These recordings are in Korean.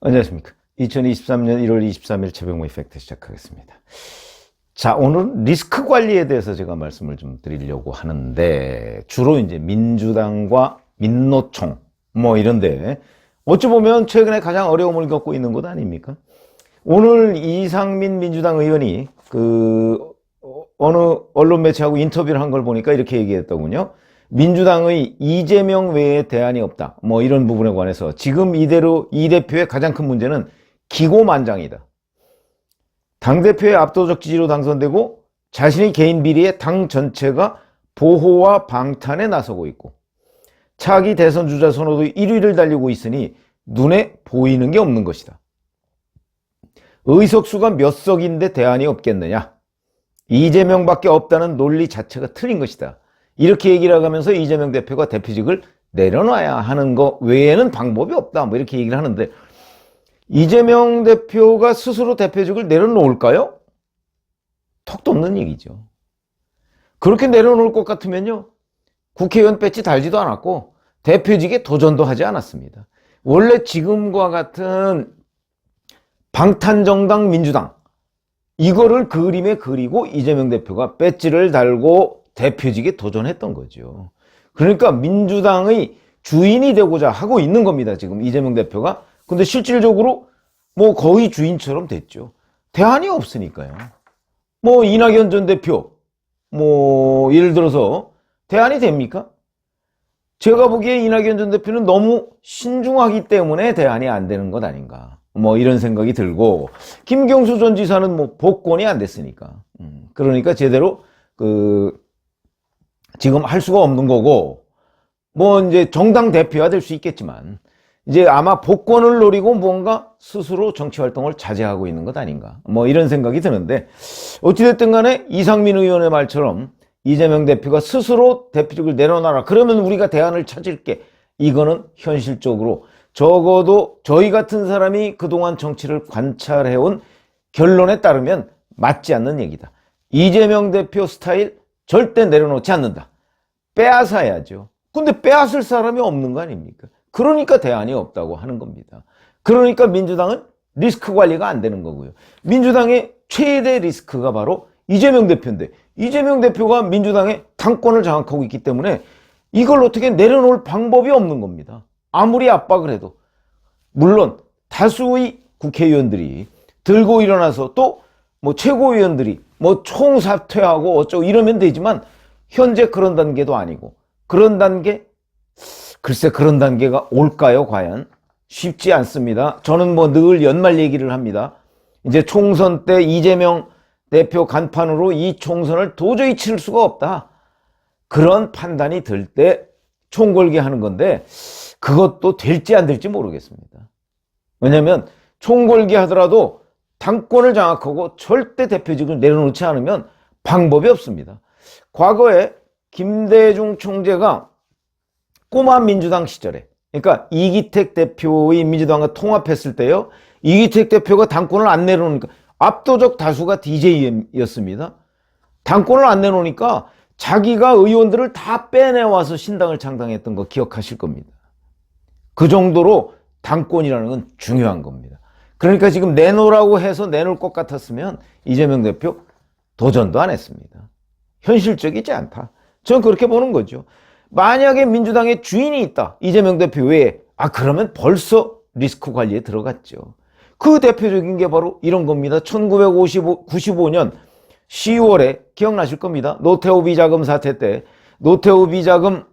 안녕하십니까. 2023년 1월 23일 최병호 이펙트 시작하겠습니다. 자, 오늘은 리스크 관리에 대해서 제가 말씀을 좀 드리려고 하는데, 주로 이제 민주당과 민노총, 이런데, 어찌 보면 최근에 가장 어려움을 겪고 있는 것 아닙니까? 오늘 이상민 민주당 의원이 어느 언론 매체하고 인터뷰를 한 걸 보니까 이렇게 얘기했더군요. 민주당의 이재명 외에 대안이 없다. 이런 부분에 관해서 지금 이대로 이 대표의 가장 큰 문제는 기고만장이다. 당대표의 압도적 지지로 당선되고 자신의 개인 비리에 당 전체가 보호와 방탄에 나서고 있고 차기 대선 주자 선호도 1위를 달리고 있으니 눈에 보이는 게 없는 것이다. 의석수가 몇 석인데 대안이 없겠느냐. 이재명밖에 없다는 논리 자체가 틀린 것이다. 이렇게 얘기를 하면서 이재명 대표가 대표직을 내려놔야 하는 거 외에는 방법이 없다. 이렇게 얘기를 하는데, 이재명 대표가 스스로 대표직을 내려놓을까요? 턱도 없는 얘기죠. 그렇게 내려놓을 것 같으면요, 국회의원 배지 달지도 않았고 대표직에 도전도 하지 않았습니다. 원래 지금과 같은 방탄정당 민주당, 이거를 그림에 그리고 이재명 대표가 배지를 달고 대표직에 도전했던 거죠. 그러니까 민주당의 주인이 되고자 하고 있는 겁니다, 지금 이재명 대표가. 근데 실질적으로 거의 주인처럼 됐죠. 대안이 없으니까요. 이낙연 전 대표, 예를 들어서 대안이 됩니까? 제가 보기에 이낙연 전 대표는 너무 신중하기 때문에 대안이 안 되는 것 아닌가. 이런 생각이 들고, 김경수 전 지사는 복권이 안 됐으니까. 그러니까 제대로 지금 할 수가 없는 거고, 이제 정당 대표가 될 수 있겠지만, 이제 아마 복권을 노리고 뭔가 스스로 정치 활동을 자제하고 있는 것 아닌가. 이런 생각이 드는데, 어찌됐든 간에 이상민 의원의 말처럼 이재명 대표가 스스로 대표직을 내려놔라. 그러면 우리가 대안을 찾을게. 이거는 현실적으로 적어도 저희 같은 사람이 그동안 정치를 관찰해온 결론에 따르면 맞지 않는 얘기다. 이재명 대표 스타일 절대 내려놓지 않는다. 빼앗아야죠. 근데 빼앗을 사람이 없는 거 아닙니까? 그러니까 대안이 없다고 하는 겁니다. 그러니까 민주당은 리스크 관리가 안 되는 거고요. 민주당의 최대 리스크가 바로 이재명 대표인데, 이재명 대표가 민주당의 당권을 장악하고 있기 때문에 이걸 어떻게 내려놓을 방법이 없는 겁니다. 아무리 압박을 해도. 물론 다수의 국회의원들이 들고 일어나서 또 최고위원들이 총사퇴하고 어쩌고 이러면 되지만, 현재 그런 단계도 아니고, 그런 단계가 올까요, 과연? 쉽지 않습니다. 저는 늘 연말 얘기를 합니다. 이제 총선 때 이재명 대표 간판으로 이 총선을 도저히 치를 수가 없다. 그런 판단이 들 때 총궐기 하는 건데, 그것도 될지 안 될지 모르겠습니다. 왜냐하면 총궐기 하더라도 당권을 장악하고 절대 대표직을 내려놓지 않으면 방법이 없습니다. 과거에 김대중 총재가 꼬마 민주당 시절에, 그러니까 이기택 대표의 민주당과 통합했을 때요, 이기택 대표가 당권을 안 내려놓으니까, 압도적 다수가 DJ였습니다. 당권을 안 내놓으니까 자기가 의원들을 다 빼내와서 신당을 창당했던 거 기억하실 겁니다. 그 정도로 당권이라는 건 중요한 겁니다. 그러니까 지금 내놓으라고 해서 내놓을 것 같았으면 이재명 대표 도전도 안 했습니다. 현실적이지 않다. 저는 그렇게 보는 거죠. 만약에 민주당에 주인이 있다, 이재명 대표 외에, 그러면 벌써 리스크 관리에 들어갔죠. 그 대표적인 게 바로 이런 겁니다. 1995년 10월에 기억나실 겁니다. 노태우 비자금 사태 때, 노태우 비자금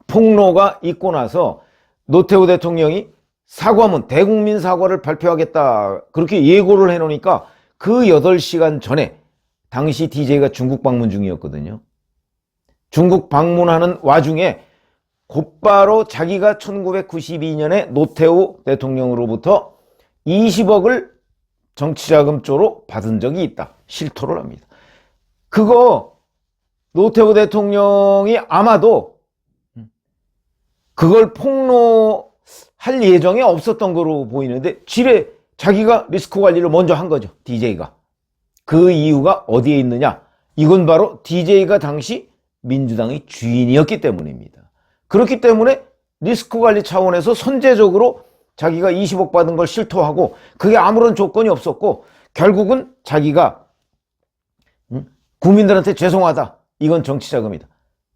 폭로가 있고 나서 노태우 대통령이 사과문, 대국민 사과를 발표하겠다, 그렇게 예고를 해놓으니까 그 8시간 전에 당시 DJ가 중국 방문 중이었거든요. 중국 방문하는 와중에 곧바로 자기가 1992년에 노태우 대통령으로부터 20억을 정치자금 쪽으로 받은 적이 있다, 실토를 합니다. 그거 노태우 대통령이 아마도 그걸 폭로할 예정이 없었던 거로 보이는데, 자기가 리스크 관리를 먼저 한 거죠, DJ가. 그 이유가 어디에 있느냐? 이건 바로 DJ가 당시 민주당의 주인이었기 때문입니다. 그렇기 때문에 리스크 관리 차원에서 선제적으로 자기가 20억 받은 걸 실토하고 그게 아무런 조건이 없었고 결국은 자기가 국민들한테 죄송하다. 이건 정치자금이다.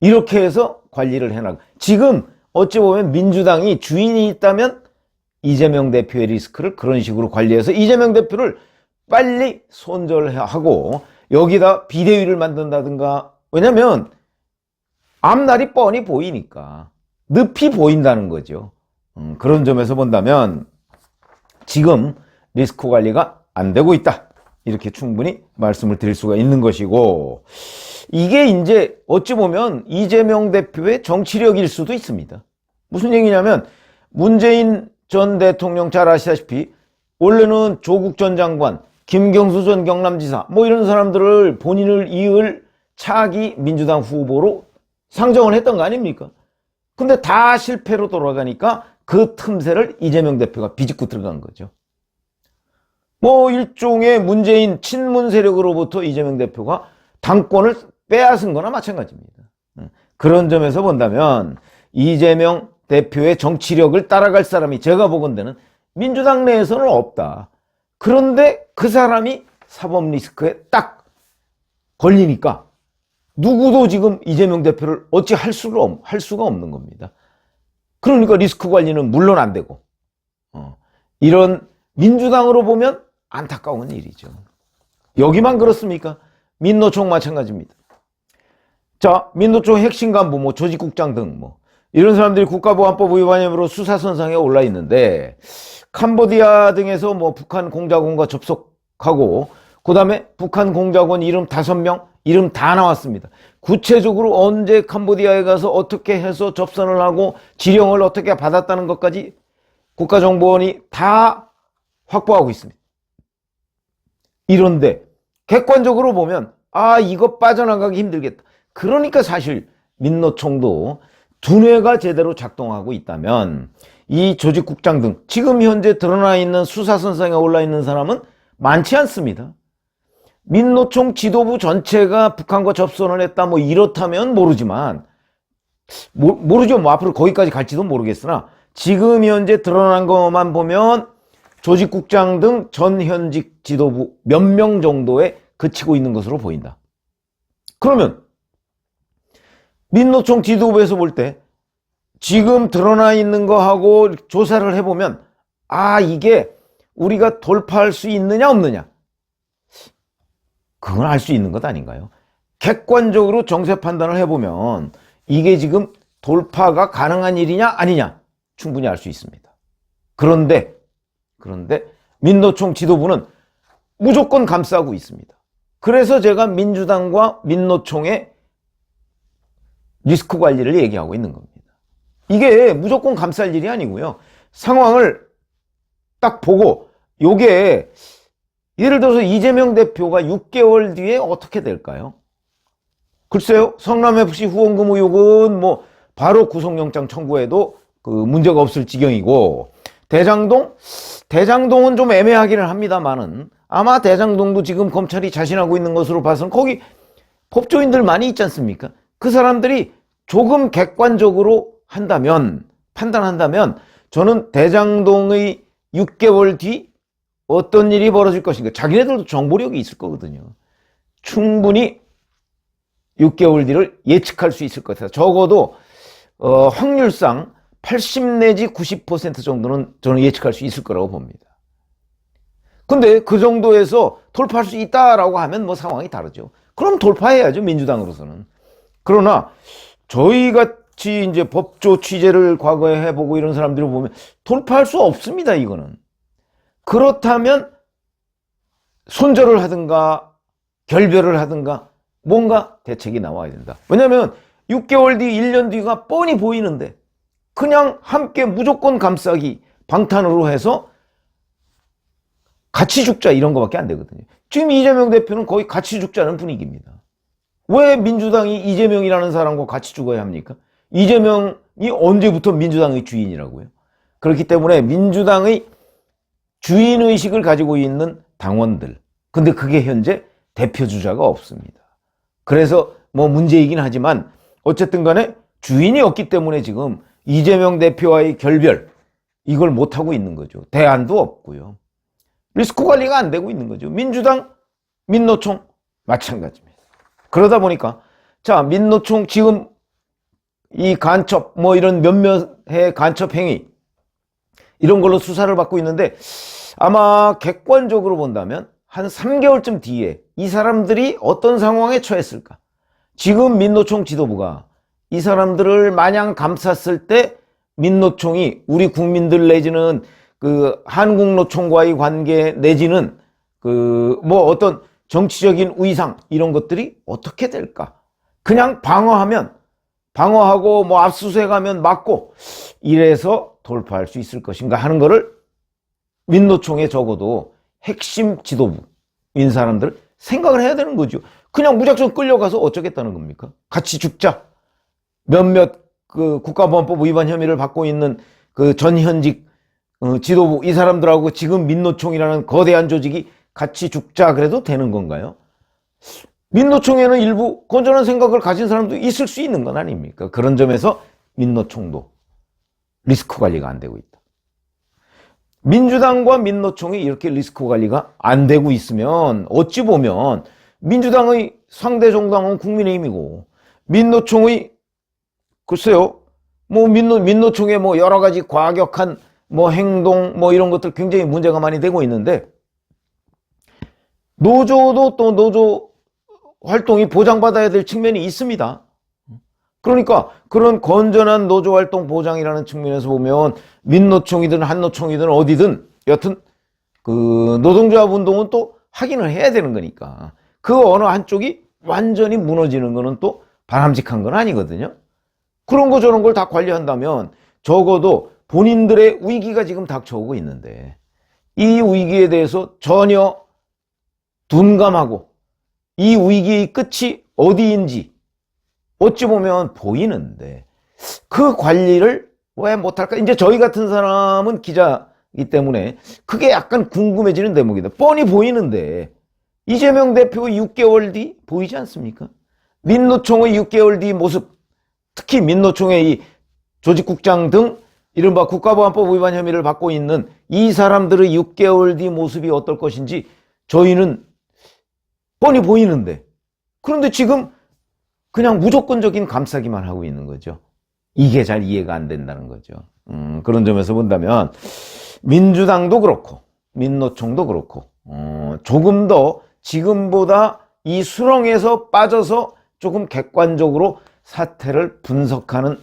이렇게 해서 관리를 해나가. 지금 어찌 보면 민주당이 주인이 있다면 이재명 대표의 리스크를 그런 식으로 관리해서 이재명 대표를 빨리 손절하고 여기다 비대위를 만든다든가. 왜냐면 앞날이 뻔히 보이니까 늪이 보인다는 거죠. 그런 점에서 본다면 지금 리스크 관리가 안 되고 있다. 이렇게 충분히 말씀을 드릴 수가 있는 것이고, 이게 이제 어찌 보면 이재명 대표의 정치력일 수도 있습니다. 무슨 얘기냐면 문재인 전 대통령 잘 아시다시피 원래는 조국 전 장관, 김경수 전 경남지사 뭐 이런 사람들을 본인을 이을 차기 민주당 후보로 상정을 했던 거 아닙니까? 근데 다 실패로 돌아가니까 그 틈새를 이재명 대표가 비집고 들어간 거죠. 뭐 일종의 문재인 친문 세력으로부터 이재명 대표가 당권을 빼앗은 거나 마찬가지입니다. 그런 점에서 본다면 이재명 대표의 정치력을 따라갈 사람이 제가 보건대는 민주당 내에서는 없다. 그런데 그 사람이 사법 리스크에 딱 걸리니까 누구도 지금 이재명 대표를 어찌 할 수가 없는 겁니다. 그러니까 리스크 관리는 물론 안 되고, 이런 민주당으로 보면 안타까운 일이죠. 여기만 그렇습니까? 민노총 마찬가지입니다. 자, 민노총 핵심 간부, 뭐 조직국장 등 뭐 이런 사람들이 국가보안법 위반 혐의로 수사선상에 올라 있는데, 캄보디아 등에서 뭐 북한 공작원과 접속하고 그 다음에 북한 공작원 이름 5명 이름 다 나왔습니다. 구체적으로 언제 캄보디아에 가서 어떻게 해서 접선을 하고 지령을 어떻게 받았다는 것까지 국가정보원이 다 확보하고 있습니다. 이런데 객관적으로 보면 이거 빠져나가기 힘들겠다. 그러니까 사실 민노총도 두뇌가 제대로 작동하고 있다면 이 조직국장 등 지금 현재 드러나 있는 수사선상에 올라 있는 사람은 많지 않습니다. 민노총 지도부 전체가 북한과 접선을 했다 뭐 이렇다면 모르지만 모르죠. 뭐 앞으로 거기까지 갈지도 모르겠으나 지금 현재 드러난 것만 보면 조직국장 등 전현직 지도부 몇 명 정도에 그치고 있는 것으로 보인다. 그러면 민노총 지도부에서 볼 때 지금 드러나 있는 거하고 조사를 해보면 이게 우리가 돌파할 수 있느냐 없느냐, 그건 알 수 있는 것 아닌가요? 객관적으로 정세 판단을 해보면 이게 지금 돌파가 가능한 일이냐 아니냐 충분히 알 수 있습니다. 그런데 민노총 지도부는 무조건 감싸고 있습니다. 그래서 제가 민주당과 민노총의 리스크 관리를 얘기하고 있는 겁니다. 이게 무조건 감쌀 일이 아니고요. 상황을 딱 보고 요게 예를 들어서 이재명 대표가 6개월 뒤에 어떻게 될까요? 글쎄요. 성남FC 후원금 의혹은 뭐 바로 구속영장 청구해도 그 문제가 없을 지경이고, 대장동은 좀 애매하기는 합니다만은 아마 대장동도 지금 검찰이 자신하고 있는 것으로 봐서는 거기 법조인들 많이 있지 않습니까? 그 사람들이 조금 객관적으로 판단한다면 저는 대장동의 6개월 뒤 어떤 일이 벌어질 것인가, 자기네들도 정보력이 있을 거거든요. 충분히 6개월 뒤를 예측할 수 있을 것 같아요. 적어도 확률상 80 내지 90% 정도는 저는 예측할 수 있을 거라고 봅니다. 근데 그 정도에서 돌파할 수 있다라고 하면 뭐 상황이 다르죠. 그럼 돌파해야죠, 민주당으로서는. 그러나 저희 같이 이제 법조 취재를 과거에 해보고 이런 사람들을 보면 돌파할 수 없습니다, 이거는. 그렇다면 손절을 하든가 결별을 하든가 뭔가 대책이 나와야 된다. 왜냐하면 6개월 뒤, 1년 뒤가 뻔히 보이는데 그냥 함께 무조건 감싸기, 방탄으로 해서 같이 죽자 이런 거밖에 안 되거든요. 지금 이재명 대표는 거의 같이 죽자는 분위기입니다. 왜 민주당이 이재명이라는 사람과 같이 죽어야 합니까? 이재명이 언제부터 민주당의 주인이라고요? 그렇기 때문에 민주당의 주인의식을 가지고 있는 당원들, 근데 그게 현재 대표주자가 없습니다. 그래서 뭐 문제이긴 하지만 어쨌든 간에 주인이 없기 때문에 지금 이재명 대표와의 결별, 이걸 못하고 있는 거죠. 대안도 없고요. 리스크 관리가 안 되고 있는 거죠. 민주당, 민노총 마찬가지입니다. 그러다 보니까 자, 민노총 지금 이 간첩 뭐 이런 몇몇의 간첩 행위 이런 걸로 수사를 받고 있는데 아마 객관적으로 본다면 한 3개월쯤 뒤에 이 사람들이 어떤 상황에 처했을까? 지금 민노총 지도부가 이 사람들을 마냥 감쌌을 때 민노총이 우리 국민들 내지는 그 한국노총과의 관계 내지는 그 뭐 어떤 정치적인 위상 이런 것들이 어떻게 될까? 그냥 방어하고 뭐 압수수색하면 막고 이래서 돌파할 수 있을 것인가 하는 거를 민노총에 적어도 핵심 지도부인 사람들 생각을 해야 되는 거죠. 그냥 무작정 끌려가서 어쩌겠다는 겁니까? 같이 죽자. 몇몇 그 국가보안법 위반 혐의를 받고 있는 그 전현직 지도부 이 사람들하고 지금 민노총이라는 거대한 조직이 같이 죽자 그래도 되는 건가요? 민노총에는 일부 건전한 생각을 가진 사람도 있을 수 있는 건 아닙니까? 그런 점에서 민노총도 리스크 관리가 안 되고 있다. 민주당과 민노총이 이렇게 리스크 관리가 안 되고 있으면 어찌 보면 민주당의 상대 정당은 국민의힘이고 민노총의 글쎄요 뭐 민노총의 뭐 여러 가지 과격한 뭐 행동 뭐 이런 것들 굉장히 문제가 많이 되고 있는데 노조도 또 노조 활동이 보장받아야 될 측면이 있습니다. 그러니까 그런 건전한 노조활동 보장이라는 측면에서 보면 민노총이든 한노총이든 어디든 여튼 그 노동조합 운동은 또 하기는 해야 되는 거니까 그 어느 한쪽이 완전히 무너지는 거는 또 바람직한 건 아니거든요. 그런 거 저런 걸 다 관리한다면 적어도 본인들의 위기가 지금 닥쳐오고 있는데 이 위기에 대해서 전혀 둔감하고 이 위기의 끝이 어디인지 어찌 보면 보이는데 그 관리를 왜 못할까? 이제 저희 같은 사람은 기자이기 때문에 그게 약간 궁금해지는 대목이다. 뻔히 보이는데 이재명 대표 6개월 뒤 보이지 않습니까? 민노총의 6개월 뒤 모습, 특히 민노총의 이 조직국장 등 이른바 국가보안법 위반 혐의를 받고 있는 이 사람들의 6개월 뒤 모습이 어떨 것인지 저희는 뻔히 보이는데 그런데 지금 그냥 무조건적인 감싸기만 하고 있는 거죠. 이게 잘 이해가 안 된다는 거죠. 그런 점에서 본다면 민주당도 그렇고 민노총도 그렇고 조금 더 지금보다 이 수렁에서 빠져서 조금 객관적으로 사태를 분석하는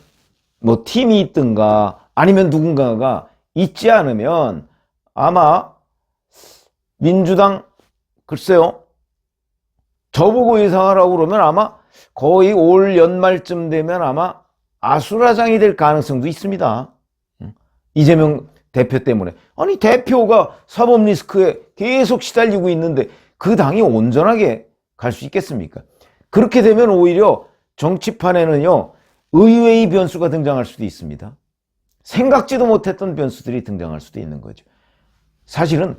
뭐 팀이 있든가 아니면 누군가가 있지 않으면 아마 민주당 글쎄요 저보고 예상하라고 그러면 아마 거의 올 연말쯤 되면 아마 아수라장이 될 가능성도 있습니다. 이재명 대표 때문에. 아니 대표가 사법 리스크에 계속 시달리고 있는데 그 당이 온전하게 갈 수 있겠습니까? 그렇게 되면 오히려 정치판에는요 의외의 변수가 등장할 수도 있습니다. 생각지도 못했던 변수들이 등장할 수도 있는 거죠. 사실은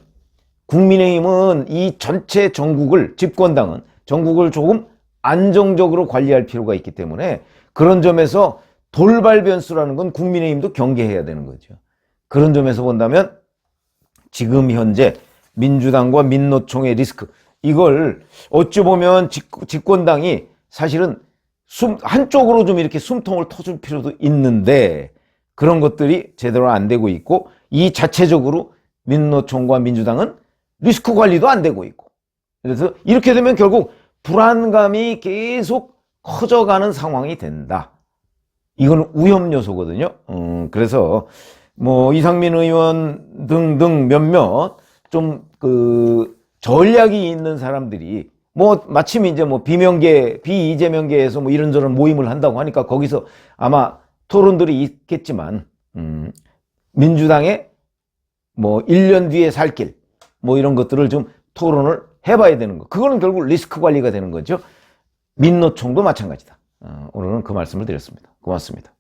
국민의힘은 이 전체 전국을 집권당은 전국을 조금 안정적으로 관리할 필요가 있기 때문에 그런 점에서 돌발 변수라는 건 국민의힘도 경계해야 되는 거죠. 그런 점에서 본다면 지금 현재 민주당과 민노총의 리스크 이걸 어찌 보면 집권당이 사실은 한쪽으로 좀 이렇게 숨통을 터줄 필요도 있는데 그런 것들이 제대로 안 되고 있고 이 자체적으로 민노총과 민주당은 리스크 관리도 안 되고 있고 그래서 이렇게 되면 결국 불안감이 계속 커져가는 상황이 된다. 이건 위험 요소거든요. 그래서 뭐 이상민 의원 등등 몇몇 좀 그 전략이 있는 사람들이 뭐 마침 이제 뭐 비이재명계에서 뭐 이런저런 모임을 한다고 하니까 거기서 아마 토론들이 있겠지만 민주당의 뭐 1년 뒤에 살 길 뭐 이런 것들을 좀 토론을 해봐야 되는 거. 그거는 결국 리스크 관리가 되는 거죠. 민노총도 마찬가지다. 오늘은 그 말씀을 드렸습니다. 고맙습니다.